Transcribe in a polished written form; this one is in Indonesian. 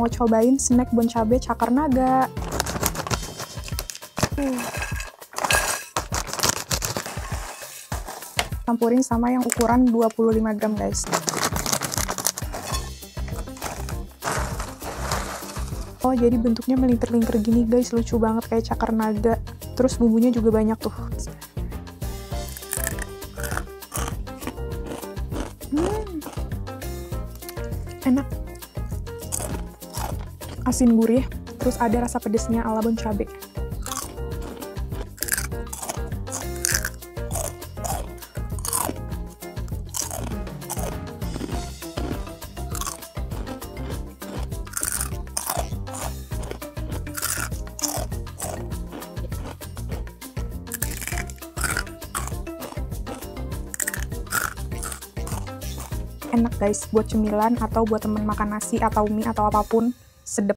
mau cobain snack bon cabe cakar naga. Campurin sama yang ukuran 25 gram guys. Oh, jadi bentuknya melintir-lintir gini guys, lucu banget kayak cakar naga. Terus bumbunya juga banyak tuh. Enak. Asin gurih, terus ada rasa pedesnya ala bon cabe. Enak guys, buat cemilan atau buat temen makan nasi atau mie atau apapun, sedep.